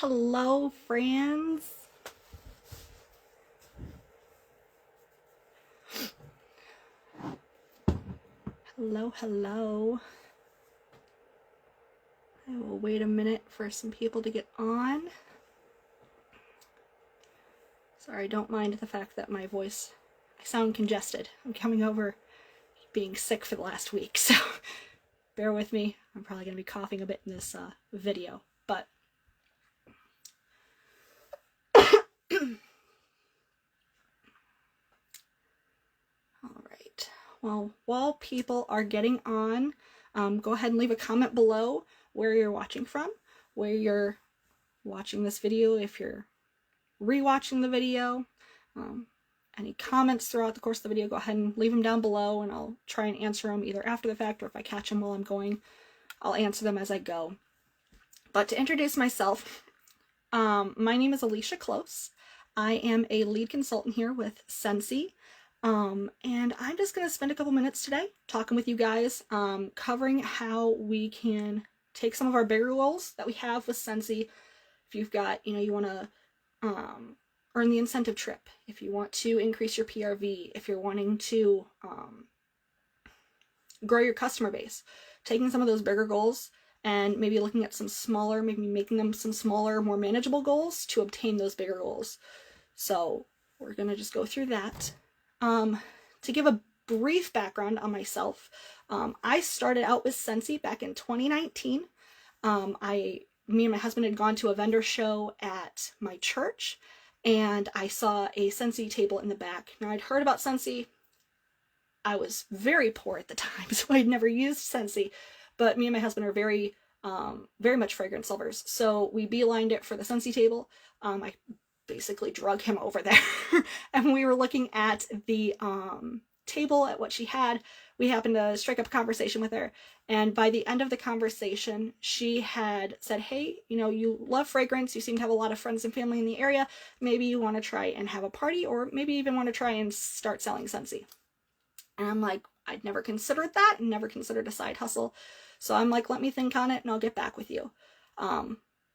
Hello, friends. Hello. I will wait a minute for some people to get on. Sorry, don't mind the fact that my voice, I sound congested. I'm coming over being sick for the last week, so bear with me. I'm probably going to be coughing a bit in this video, but all right. Well, while people are getting on, go ahead and leave a comment below where you're watching from, where you're watching this video, if you're rewatching the video. Any comments throughout the course of the video, go ahead and leave them down below, and I'll try and answer them either after the fact, or if I catch them while I'm going, I'll answer them as I go. But to introduce myself, my name is Alicia Close. I am a lead consultant here with Sensi, and I'm just going to spend a couple minutes today talking with you guys, covering how we can take some of our bigger goals that we have with Sensi. If you've got, you want to earn the incentive trip, if you want to increase your PRV, if you're wanting to grow your customer base, taking some of those bigger goals and maybe looking at some smaller, maybe making them some smaller, more manageable goals to obtain those bigger goals. So we're going to just go through that. To give a brief background on myself, I started out with Sensi back in 2019. Me and my husband had gone to a vendor show at my church, and I saw a Sensi table in the back. Now, I'd heard about Sensi. I was very poor at the time, so I'd never used Sensi, but me and my husband are very much fragrance lovers, so we beelined it for the Sensi table. I basically drug him over there, and we were looking at the table at what she had. We happened to strike up a conversation with her, and by the end of the conversation, she had said, hey, you love fragrance, you seem to have a lot of friends and family in the area, maybe you want to try and have a party, or maybe even want to try and start selling Sensi. And I'm like, I'd never considered that, and never considered a side hustle, so I'm like, let me think on it and I'll get back with you.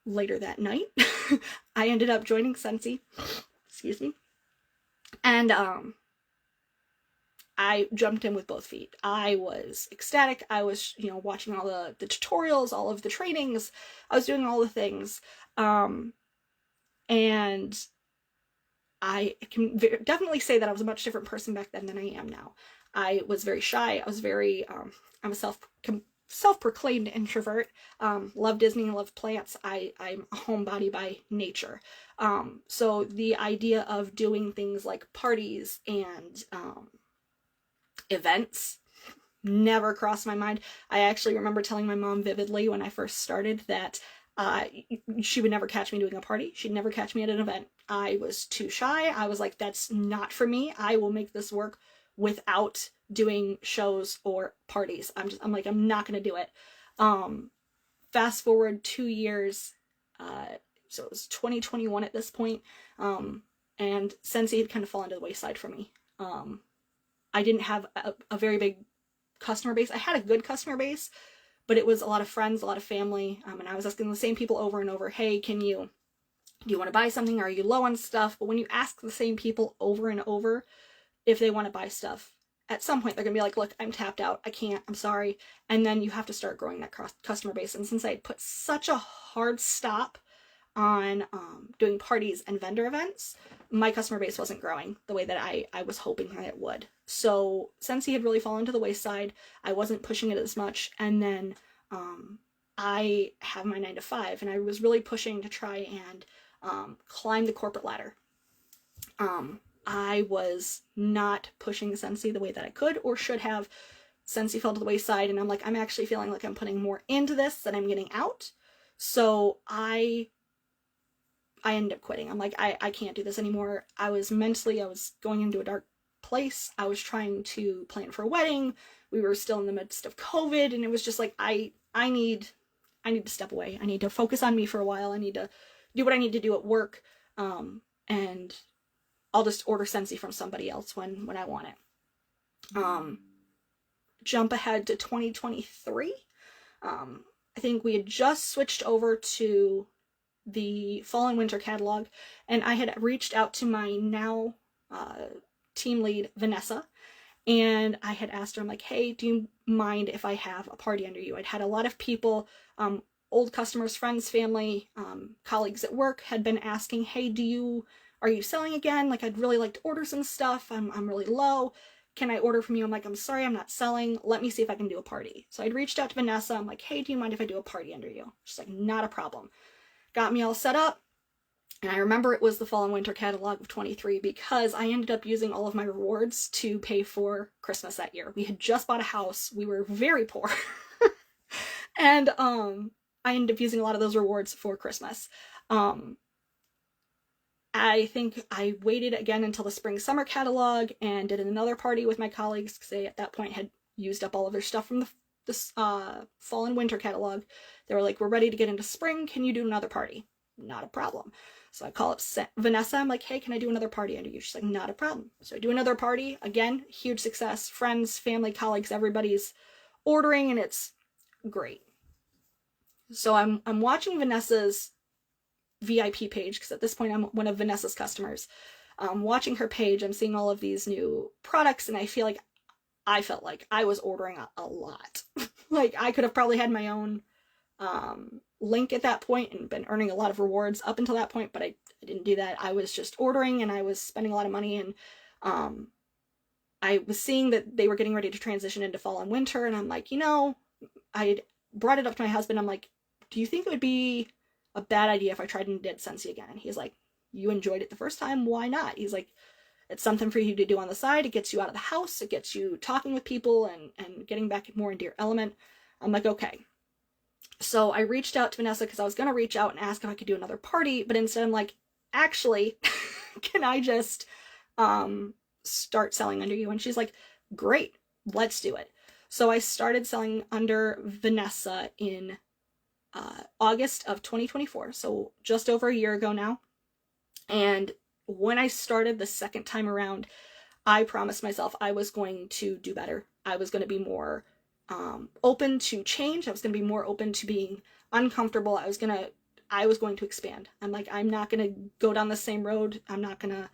Later that night, I ended up joining Sensi, excuse me, and I jumped in with both feet. I was ecstatic. I was, watching all the tutorials, all of the trainings. I was doing all the things. And I can definitely say that I was a much different person back then than I am now. I was very shy. I was very, I'm a self-proclaimed introvert. Love Disney, love plants. I'm a homebody by nature. So the idea of doing things like parties and, events never crossed my mind. I actually remember telling my mom vividly when I first started that she would never catch me doing a party. She'd never catch me at an event. I was too shy. I was like, that's not for me. I will make this work without doing shows or parties. I'm like, I'm not going to do it. Fast forward 2 years. So it was 2021 at this point. And Sensi had kind of fallen to the wayside for me. I didn't have a very big customer base. I had a good customer base, but it was a lot of friends, a lot of family, and I was asking the same people over and over, hey, do you want to buy something? Are you low on stuff? But when you ask the same people over and over if they want to buy stuff, at some point they're going to be like, look, I'm tapped out. I can't. I'm sorry. And then you have to start growing that customer base. And since I had put such a hard stop on doing parties and vendor events, my customer base wasn't growing the way that I was hoping that it would. So Sensi had really fallen to the wayside. I wasn't pushing it as much. And then I have my 9-to-5, and I was really pushing to try and climb the corporate ladder. I was not pushing Sensi the way that I could or should have. Sensi fell to the wayside, and I'm like, I'm actually feeling like I'm putting more into this than I'm getting out. So I ended up quitting. I'm like, I can't do this anymore. I was going into a dark place. I was trying to plan for a wedding. We were still in the midst of COVID, and it was just like, I need to step away. I need to focus on me for a while. I need to do what I need to do at work. And I'll just order Sensi from somebody else when I want it. Jump ahead to 2023. I think we had just switched over to the fall and winter catalog, and I had reached out to my now team lead, Vanessa, and I had asked her, I'm like, hey, do you mind if I have a party under you? I'd had a lot of people, old customers, friends, family, colleagues at work had been asking, hey, are you selling again? Like, I'd really like to order some stuff. I'm really low. Can I order from you? I'm like, I'm sorry, I'm not selling. Let me see if I can do a party. So I'd reached out to Vanessa. I'm like, hey, do you mind if I do a party under you? She's like, not a problem. Got me all set up. And I remember it was the fall and winter catalog of 23 because I ended up using all of my rewards to pay for Christmas that year. We had just bought a house. We were very poor. And I ended up using a lot of those rewards for Christmas. I think I waited again until the spring summer catalog and did another party with my colleagues because they at that point had used up all of their stuff from the fall and winter catalog. They were like, we're ready to get into spring. Can you do another party? Not a problem. So I call up Vanessa. I'm like, hey, can I do another party under you? She's like, not a problem. So I do another party. Again, huge success. Friends, family, colleagues, everybody's ordering, and it's great. So I'm watching Vanessa's VIP page, because at this point I'm one of Vanessa's customers. Watching her page, I'm seeing all of these new products, and I felt like I was ordering a lot. Like, I could have probably had my own link at that point and been earning a lot of rewards up until that point, but I didn't do that. I was just ordering, and I was spending a lot of money, and I was seeing that they were getting ready to transition into fall and winter, and I'm like, I brought it up to my husband. I'm like, do you think it would be a bad idea if I tried and did Scentsy again? And he's like, you enjoyed it the first time, why not? He's like, it's something for you to do on the side. It gets you out of the house. It gets you talking with people and getting back more into your element. I'm like, okay. So I reached out to Vanessa because I was going to reach out and ask if I could do another party, but instead I'm like, actually, can I just start selling under you? And she's like, great, let's do it. So I started selling under Vanessa in August of 2024, so just over a year ago now. And when I started the second time around, I promised myself I was going to do better. I was going to be more open to change. I was going to be more open to being uncomfortable. I was going to expand. I'm like, I'm not going to go down the same road. I'm not going to,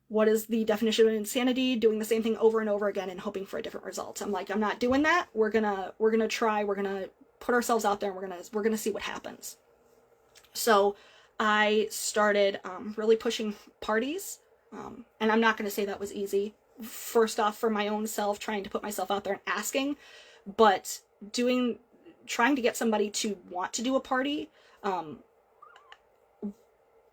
what is the definition of insanity? Doing the same thing over and over again and hoping for a different result. I'm like, I'm not doing that. We're going to try, we're going to put ourselves out there, and we're going to see what happens. So I started really pushing parties. And I'm not going to say that was easy. First off, for my own self, trying to put myself out there and asking, but trying to get somebody to want to do a party.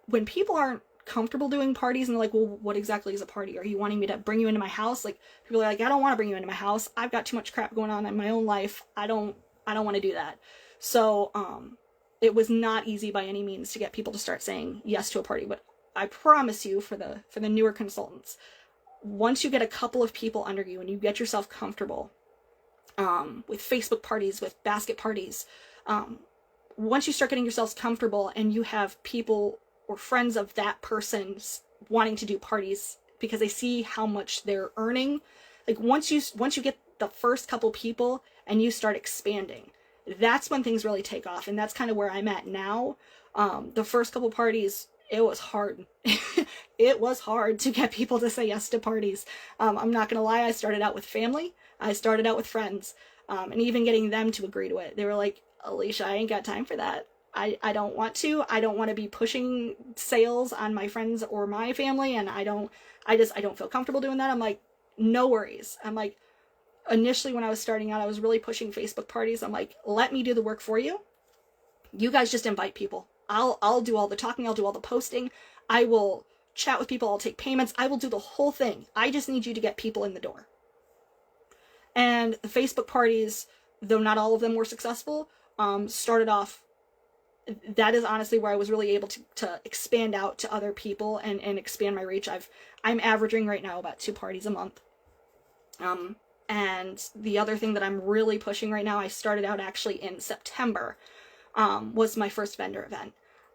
When people aren't comfortable doing parties and they're like, well, what exactly is a party? Are you wanting me to bring you into my house? Like, people are like, I don't want to bring you into my house. I've got too much crap going on in my own life. I don't want to do that. So, it was not easy by any means to get people to start saying yes to a party, but I promise you, for the newer consultants, once you get a couple of people under you and you get yourself comfortable with Facebook parties, with basket parties, once you start getting yourselves comfortable and you have people or friends of that person wanting to do parties because they see how much they're earning, like once you get the first couple people and you start expanding, that's when things really take off. And that's kind of where I'm at now. The first couple parties, it was hard. It was hard to get people to say yes to parties. I'm not going to lie. I started out with family. I started out with friends. And even getting them to agree to it. They were like, Alicia, I ain't got time for that. I don't want to. I don't want to be pushing sales on my friends or my family. And I don't feel comfortable doing that. I'm like, no worries. I'm like, initially when I was starting out, I was really pushing Facebook parties. I'm like, let me do the work for you. You guys just invite people. I'll do all the talking. I'll do all the posting. I will chat with people. I'll take payments. I will do the whole thing. I just need you to get people in the door. And the Facebook parties, though not all of them were successful, started off, that is honestly where I was really able to expand out to other people and expand my reach. I'm averaging right now about 2 parties a month. And the other thing that I'm really pushing right now, I started out actually in September, was my first vendor event.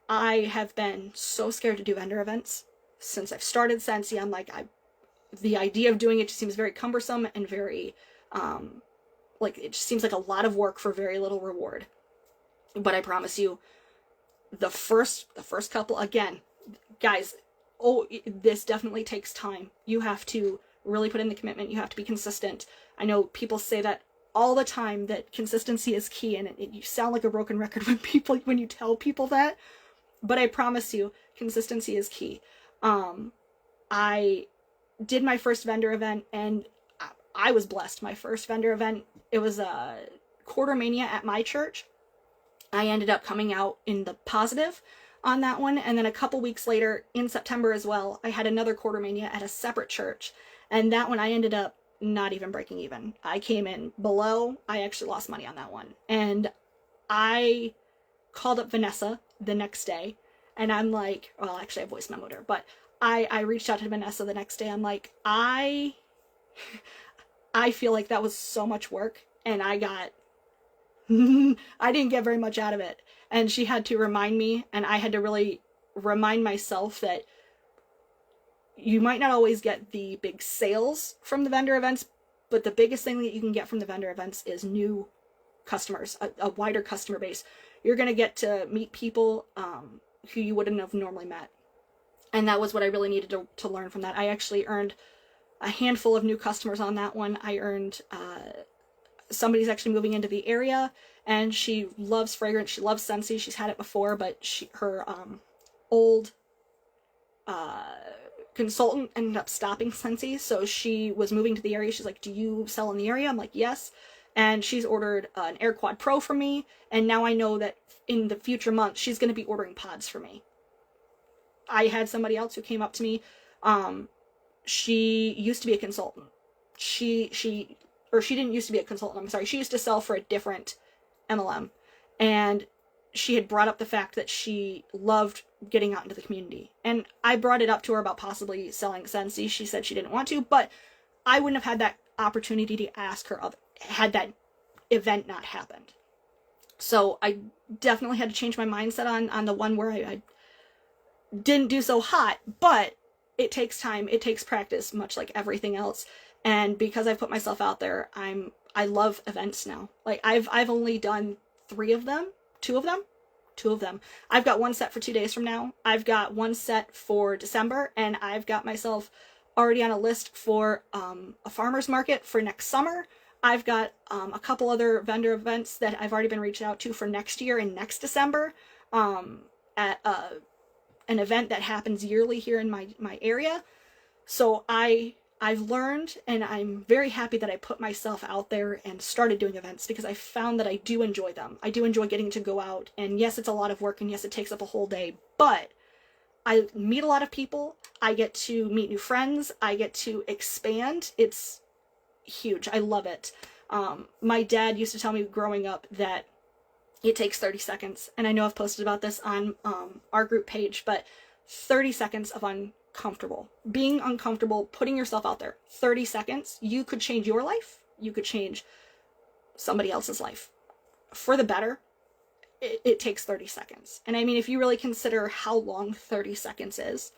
I have been so scared to do vendor events since I've started Scentsy. I'm like, the idea of doing it just seems very cumbersome and very, like, it just seems like a lot of work for very little reward. But I promise you, the first couple, again, guys, oh, this definitely takes time. You have to really put in the commitment. You have to be consistent. I know people say that all the time, that consistency is key, and you sound like a broken record when you tell people that, but I promise you, consistency is key. I did my first vendor event, and I was blessed. My first vendor event, it was a Quarter Mania at my church. I ended up coming out in the positive on that one, and then a couple weeks later, in September as well, I had another Quarter Mania at a separate church, and that one I ended up not even breaking even. I came in below. I actually lost money on that one, and I called up Vanessa the next day, and I'm like, well, actually I voice memoed her, but I reached out to Vanessa the next day. I'm like, I feel like that was so much work, and I didn't get very much out of it. And she had to remind me, and I had to really remind myself that you might not always get the big sales from the vendor events, but the biggest thing that you can get from the vendor events is new customers, a wider customer base. You're going to get to meet people who you wouldn't have normally met. And that was what I really needed to learn from that. I actually earned a handful of new customers on that one. I earned, somebody's actually moving into the area, and she loves fragrance. She loves Scentsy. She's had it before, but her old consultant ended up stopping Scentsy, so she was moving to the area. She's like, do you sell in the area? I'm like, yes. And she's ordered an Air Quad Pro from me, and now I know that in the future months she's going to be ordering pods for me. I had somebody else who came up to me. She used to be a consultant. She didn't used to be a consultant. I'm sorry. She used to sell for a different MLM, and she had brought up the fact that she loved getting out into the community. And I brought it up to her about possibly selling Scentsy. She said she didn't want to, but I wouldn't have had that opportunity to ask her had that event not happened. So I definitely had to change my mindset on the one where I didn't do so hot, but it takes time. It takes practice, much like everything else. And because I've put myself out there, I love events now. Like I've only done 2 of them. I've got one set for 2 days from now. I've got one set for December, and I've got myself already on a list for a farmer's market for next summer. I've got a couple other vendor events that I've already been reaching out to for next year and next December at an event that happens yearly here in my area. So I've learned, and I'm very happy that I put myself out there and started doing events, because I found that I do enjoy them. I do enjoy getting to go out, and yes, it's a lot of work, and yes, it takes up a whole day, but I meet a lot of people. I get to meet new friends. I get to expand. It's huge. I love it. My dad used to tell me growing up that it takes 30 seconds. And I know I've posted about this on our group page, but 30 seconds of uncomfortable. Being uncomfortable, putting yourself out there. 30 seconds, you could change your life. You could change somebody else's life. For the better, it takes 30 seconds. And I mean, if you really consider how long 30 seconds is,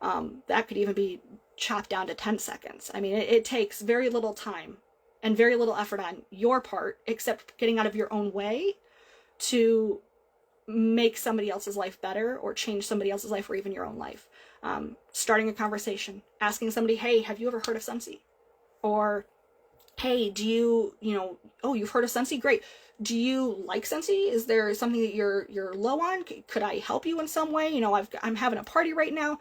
that could even be chopped down to 10 seconds. I mean, it takes very little time and very little effort on your part, except getting out of your own way to make somebody else's life better, or change somebody else's life, or even your own life. Starting a conversation, asking somebody, hey, have you ever heard of Scentsy? Or, hey, do you oh, you've heard of Scentsy? Great. Do you like Scentsy? Is there something that you're low on? Could I help you in some way? I'm having a party right now.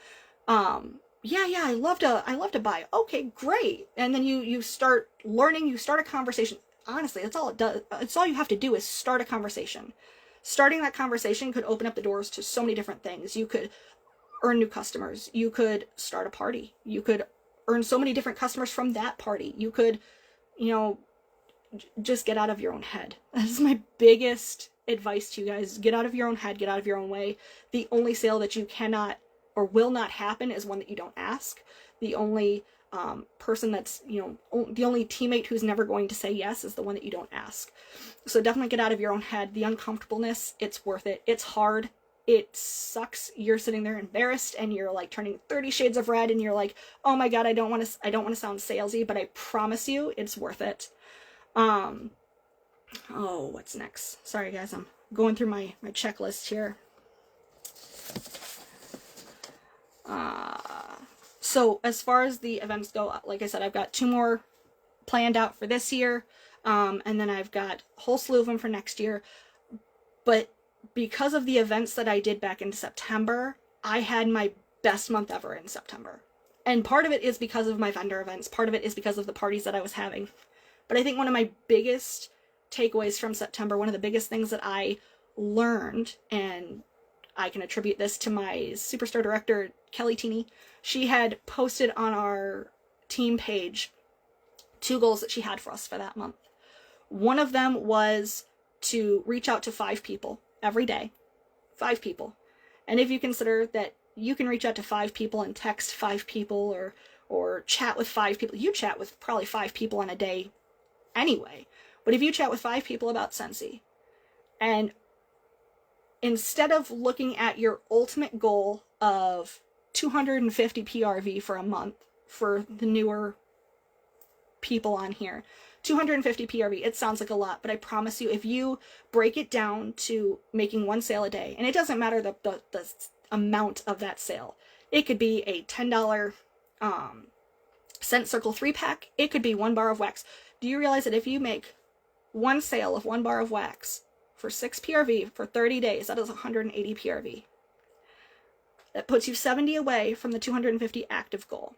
Yeah, I love to buy. Okay, great. And then you start learning, you start a conversation. Honestly, that's all it does. It's all you have to do is start a conversation. Starting that conversation could open up the doors to so many different things. You could earn new customers. You could start a party. You could earn so many different customers from that party. You could, just get out of your own head. That's my biggest advice to you guys. Get out of your own head. Get out of your own way. The only sale that you cannot or will not happen is one that you don't ask. The only person that's, the only teammate who's never going to say yes is the one that you don't ask. So definitely get out of your own head. The uncomfortableness, it's worth it. It's hard. It sucks. You're sitting there embarrassed, and you're like turning 30 shades of red, and you're like, oh my God, I don't want to sound salesy, but I promise you it's worth it. Oh, what's next? Sorry guys, I'm going through my checklist here. So as far as the events go, like I said, I've got 2 more planned out for this year, and then I've got a whole slew of them for next year. But because of the events that I did back in September, I had my best month ever in September. And part of it is because of my vendor events. Part of it is because of the parties that I was having. But I think one of my biggest takeaways from September, one of the biggest things that I learned, and I can attribute this to my Superstore director, Kelly Teeny. She had posted on our team page 2 goals that she had for us for that month. One of them was to reach out to 5 people every day. 5 people. And if you consider that you can reach out to 5 people and text 5 people or chat with 5 people, you chat with probably 5 people in a day anyway. But if you chat with 5 people about Scentsy, and instead of looking at your ultimate goal of 250 PRV for a month for the newer people on here, 250 PRV, it sounds like a lot, but I promise you, if you break it down to making 1 sale a day, and it doesn't matter the amount of that sale, it could be a $10 Scent Circle 3-pack, it could be 1 bar of wax. Do you realize that if you make 1 sale of 1 bar of wax for 6 PRV for 30 days, that is 180 PRV. That puts you 70 away from the 250 active goal.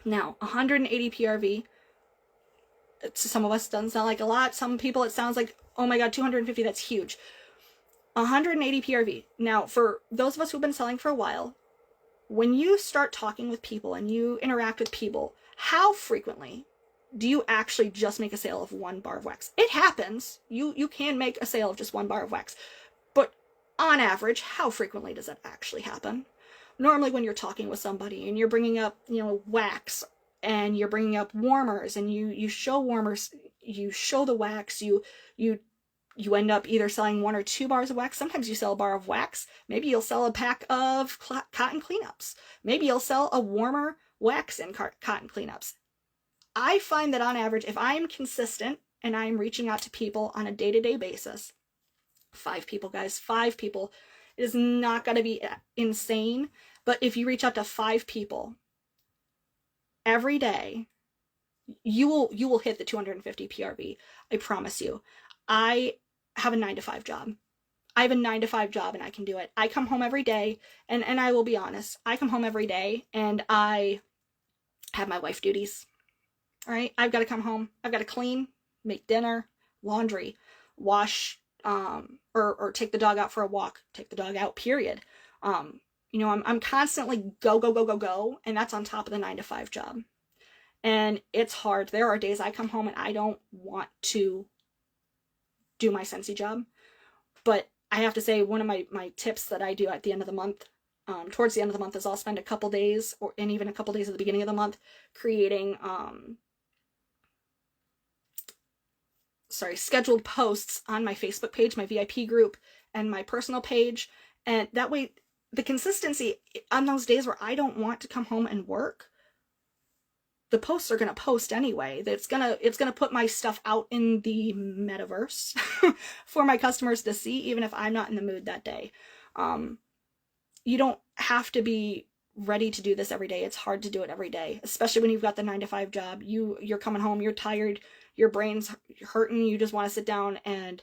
Now, 180 PRV, to some of us doesn't sound like a lot. Some people it sounds like, oh my god, 250, that's huge. 180 PRV. Now, for those of us who've been selling for a while, when you start talking with people and you interact with people, how frequently do you actually just make a sale of 1 bar of wax? It happens. You can make a sale of just 1 bar of wax. But on average, how frequently does that actually happen? Normally when you're talking with somebody and you're bringing up, wax, and you're bringing up warmers, and you show warmers, you show the wax, you end up either selling 1 or 2 bars of wax. Sometimes you sell a bar of wax. Maybe you'll sell a pack of cotton cleanups. Maybe you'll sell a warmer wax and cotton cleanups. I find that on average, if I'm consistent and I'm reaching out to people on a day-to-day basis, 5 people, guys, 5 people, it is not going to be insane, but if you reach out to 5 people every day, you will hit the 250 PRV. I promise you. I have a 9-to-5 job. I have a 9-to-5 job and I can do it. I come home every day, and I will be honest, I come home every day and I have my wife duties. All right, I've got to come home. I've got to clean, make dinner, laundry, wash, or take the dog out for a walk, take the dog out, period. I'm constantly go, and that's on top of the 9-to-5 job. And it's hard. There are days I come home and I don't want to do my Scentsy job. But I have to say, one of my tips that I do at the end of the month, towards the end of the month, is I'll spend a couple days, and even a couple days at the beginning of the month, creating scheduled posts on my Facebook page, my VIP group, and my personal page. And that way, the consistency on those days where I don't want to come home and work, the posts are going to post anyway. It's going to put my stuff out in the metaverse for my customers to see, even if I'm not in the mood that day. You don't have to be ready to do this every day. It's hard to do it every day, especially when you've got the 9-to-5 job. You're coming home, you're tired, your brain's hurting, you just want to sit down and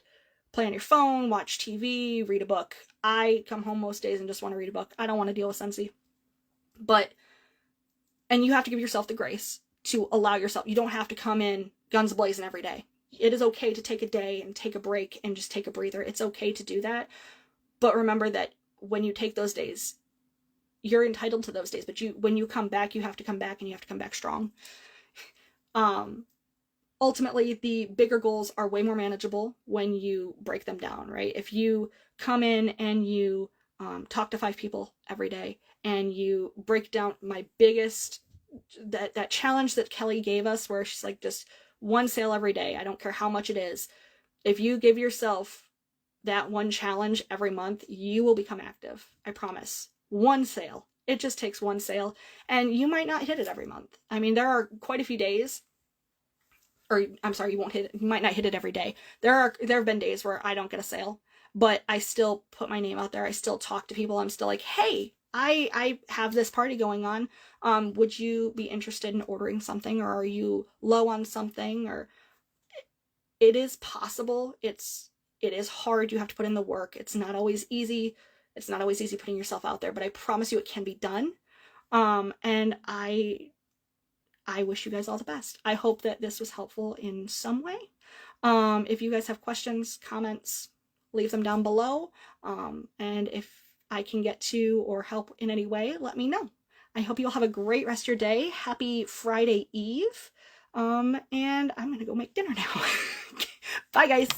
play on your phone, watch TV, read a book. I come home most days and just want to read a book. I don't want to deal with Scentsy. And you have to give yourself the grace to allow yourself. You don't have to come in guns blazing every day. It is okay to take a day and take a break and just take a breather. It's okay to do that. But remember that when you take those days, you're entitled to those days. But when you come back, you have to come back, and you have to come back strong. Ultimately, the bigger goals are way more manageable when you break them down, right? If you come in and you talk to 5 people every day, and you break down my biggest, that challenge that Kelly gave us, where she's like, just 1 sale every day, I don't care how much it is. If you give yourself that 1 challenge every month, you will become active. I promise. 1 sale. It just takes 1 sale, and you might not hit it every month. I mean, there are quite a few days, or I'm sorry, you might not hit it every day. There have been days where I don't get a sale, but I still put my name out there. I still talk to people. I'm still like, hey, I have this party going on. Would you be interested in ordering something, or are you low on something? Or it is possible. It is hard. You have to put in the work. It's not always easy. It's not always easy putting yourself out there, but I promise you it can be done. And I wish you guys all the best. I hope that this was helpful in some way. If you guys have questions, comments, leave them down below. And if I can get to or help in any way, let me know. I hope you all have a great rest of your day. Happy Friday Eve. And I'm gonna go make dinner now. Bye, guys.